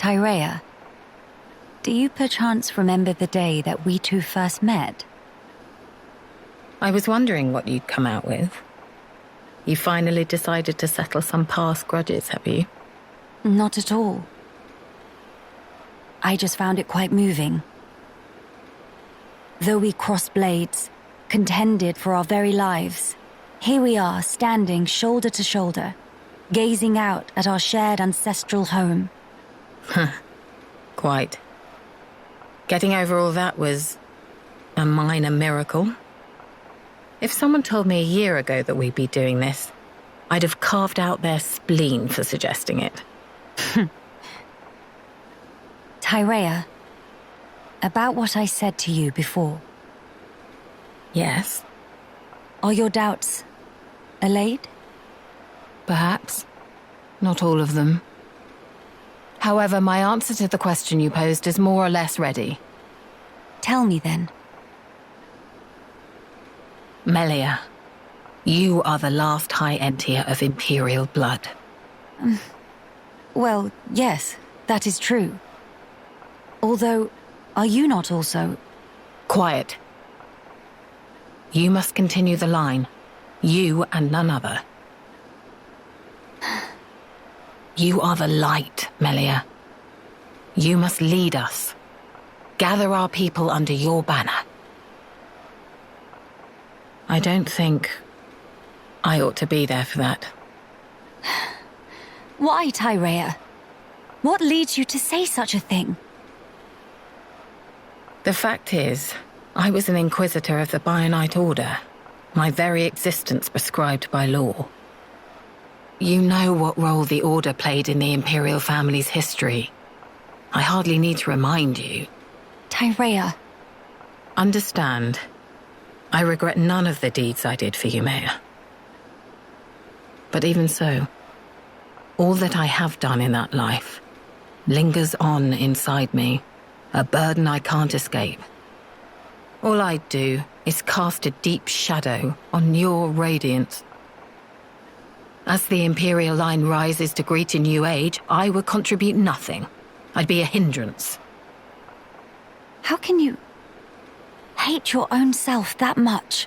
Tyrea, do you perchance remember the day that we two first met? I was wondering what you'd come out with. You finally decided to settle some past grudges, have you? Not at all. I just found it quite moving. Though we crossed blades, contended for our very lives, here we are standing shoulder to shoulder, gazing out at our shared ancestral home. Quite. Getting over all that was a minor miracle. If someone told me a year ago that we'd be doing this, I'd have carved out their spleen for suggesting it. Tyrea, about what I said to you before. Yes? Are your doubts allayed? Perhaps. Not all of them. However, my answer to the question you posed is more or less ready. Tell me then. Melia, you are the last High Entier of Imperial blood. Well, yes, that is true. Although, are you not also... Quiet. You must continue the line. You and none other. You are the light, Melia. You must lead us. Gather our people under your banner. I don't think I ought to be there for that. Why, Tyrea? What leads you to say such a thing? The fact is, I was an Inquisitor of the Bionite Order, my very existence prescribed by law. You know what role the Order played in the Imperial family's history. I hardly need to remind you. Tyrea. Understand, I regret none of the deeds I did for you, Mayor. But even so, all that I have done in that life lingers on inside me, a burden I can't escape. All I do is cast a deep shadow on your radiance. As the Imperial line rises to greet a new age, I would contribute nothing. I'd be a hindrance. How can you hate your own self that much?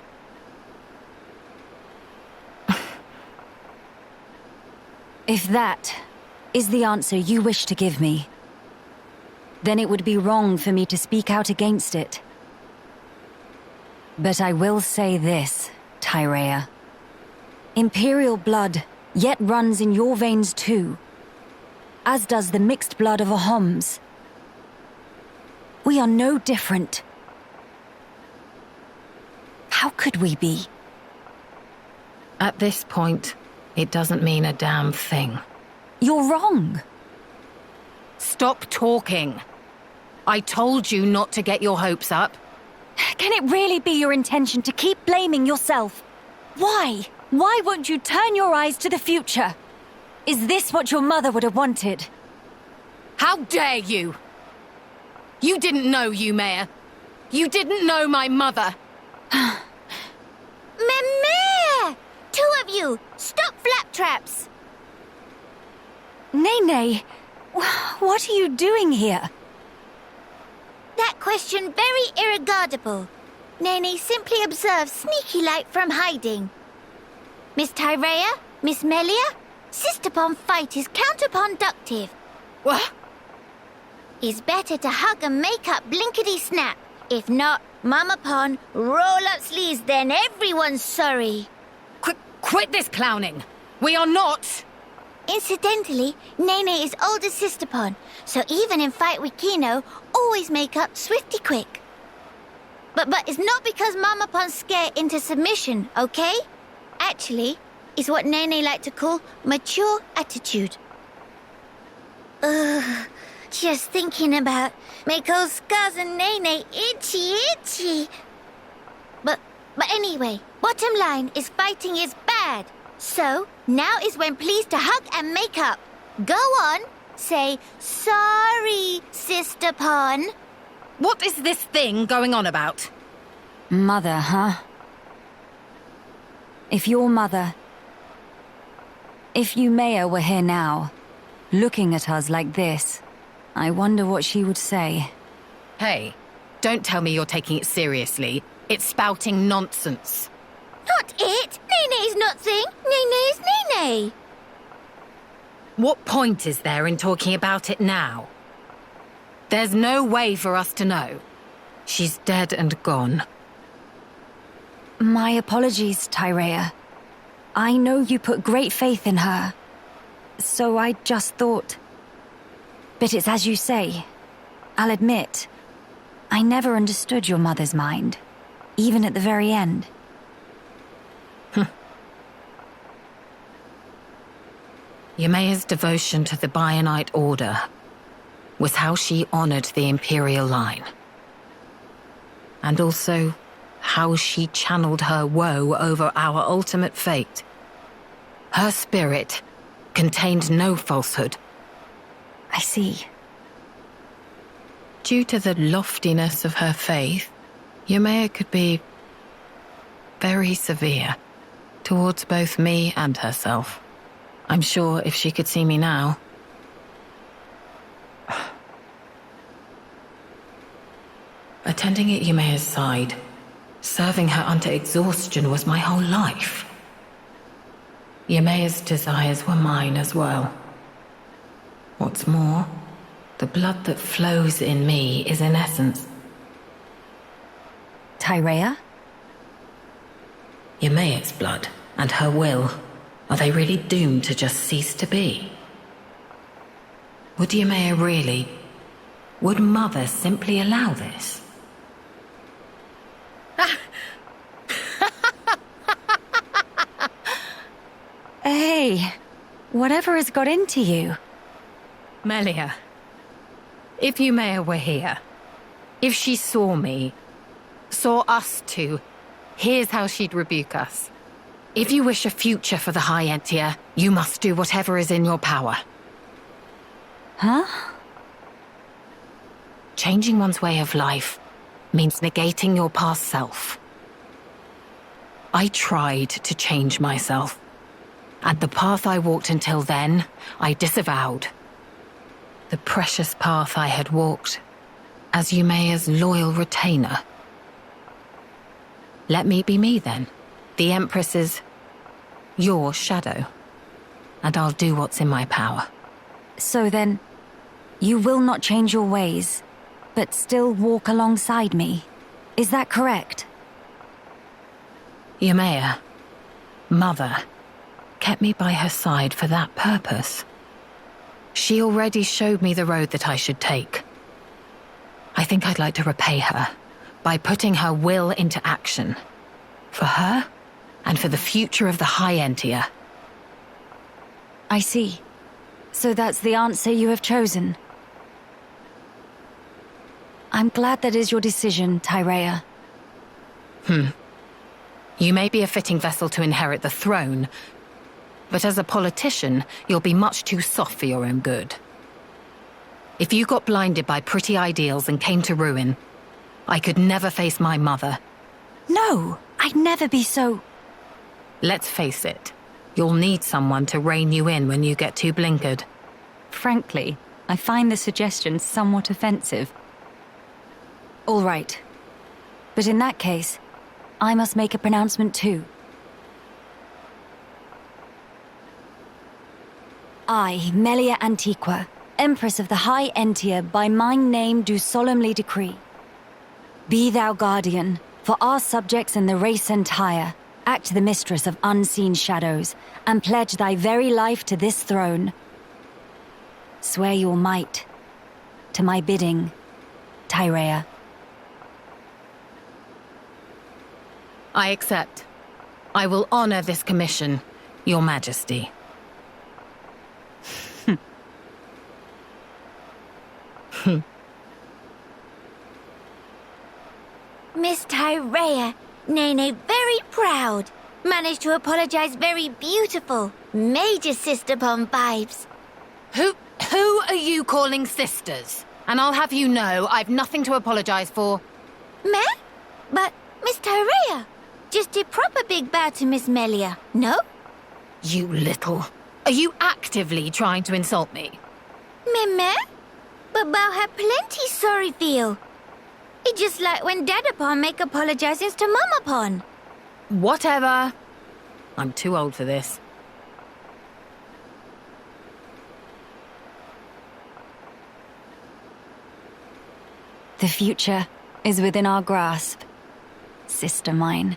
If that is the answer you wish to give me, then it would be wrong for me to speak out against it. But I will say this, Tyrea. Imperial blood yet runs in your veins too, as does the mixed blood of a Homs. We are no different. How could we be? At this point, it doesn't mean a damn thing. You're wrong. Stop talking. I told you not to get your hopes up. Can it really be your intention to keep blaming yourself? Why? Why won't you turn your eyes to the future? Is this what your mother would have wanted? How dare you? You didn't know, you Mayor. You didn't know my mother. Mayor! Two of you, stop flaptraps! Nene, what are you doing here? That question very irregardable. Nene simply observes sneaky-like from hiding. Miss Tyrea, Miss Melia, sister-pon fight is counterproductive. What? It's better to hug and make up blinkety-snap. If not, Mama-pon, roll up sleeves, then everyone's sorry. Quit this clowning. We are not... Incidentally, Nene is older sister-pon, so even in fight with Kino, always make up swifty quick. But it's not because Mama-pon's scared into submission, okay? Actually, it's what Nene like to call mature attitude. Ugh, just thinking about make old scars and Nene itchy. But anyway, bottom line is fighting is bad. So, now is when pleased to hug and make up. Go on, say, sorry, sister-pon. What is this thing going on about? Mother, huh? If your mother... If you Mayor were here now, looking at us like this, I wonder what she would say. Hey, don't tell me you're taking it seriously. It's spouting nonsense. Not it! Nene's nothing! Nene's Nene! What point is there in talking about it now? There's no way for us to know. She's dead and gone. My apologies, Tyrea. I know you put great faith in her. So I just thought... But it's as you say. I'll admit, I never understood your mother's mind. Even at the very end. Ymea's devotion to the Bionite Order was how she honored the Imperial line. And also, how she channeled her woe over our ultimate fate. Her spirit contained no falsehood. I see. Due to the loftiness of her faith, Ymea could be very severe towards both me and herself. I'm sure if she could see me now... Attending at Ymea's side, serving her unto exhaustion was my whole life. Ymea's desires were mine as well. What's more, the blood that flows in me is in essence... Tyrea? Ymea's blood and her will. Are they really doomed to just cease to be? Would Ymea really... Would Mother simply allow this? Hey, whatever has got into you? Melia, if Ymea were here, if she saw me, saw us two, here's how she'd rebuke us. If you wish a future for the High Entia, you must do whatever is in your power. Huh? Changing one's way of life means negating your past self. I tried to change myself, and the path I walked until then, I disavowed. The precious path I had walked as Ymea's loyal retainer. Let me be me then. The Empress's your shadow, and I'll do what's in my power. So then, you will not change your ways, but still walk alongside me. Is that correct? Ymea, Mother, kept me by her side for that purpose. She already showed me the road that I should take. I think I'd like to repay her by putting her will into action. For her, and for the future of the High Entia. I see. So that's the answer you have chosen. I'm glad that is your decision, Tyrea. You may be a fitting vessel to inherit the throne, but as a politician, you'll be much too soft for your own good. If you got blinded by pretty ideals and came to ruin, I could never face my mother. No, I'd never be so... Let's face it, you'll need someone to rein you in when you get too blinkered. Frankly, I find the suggestion somewhat offensive. All right. But in that case, I must make a pronouncement too. I, Melia Antiqua, Empress of the High Entia, by my name do solemnly decree. Be thou guardian, for our subjects and the race entire, act the mistress of unseen shadows, and pledge thy very life to this throne. Swear your might, to my bidding, Tyrea. I accept. I will honor this commission, Your Majesty. Miss Tyrea, Nene very proud. Managed to apologize very beautiful. Major sister bomb vibes. Who are you calling sisters? And I'll have you know I've nothing to apologize for. Meh? But, Miss Tyrea, just a proper big bow to Miss Melia, no? You little... Are you actively trying to insult me? Meh? But Bao had plenty sorry feel. It's just like when Dadapon make apologizes to Mamapon. Whatever. I'm too old for this. The future is within our grasp, sister mine.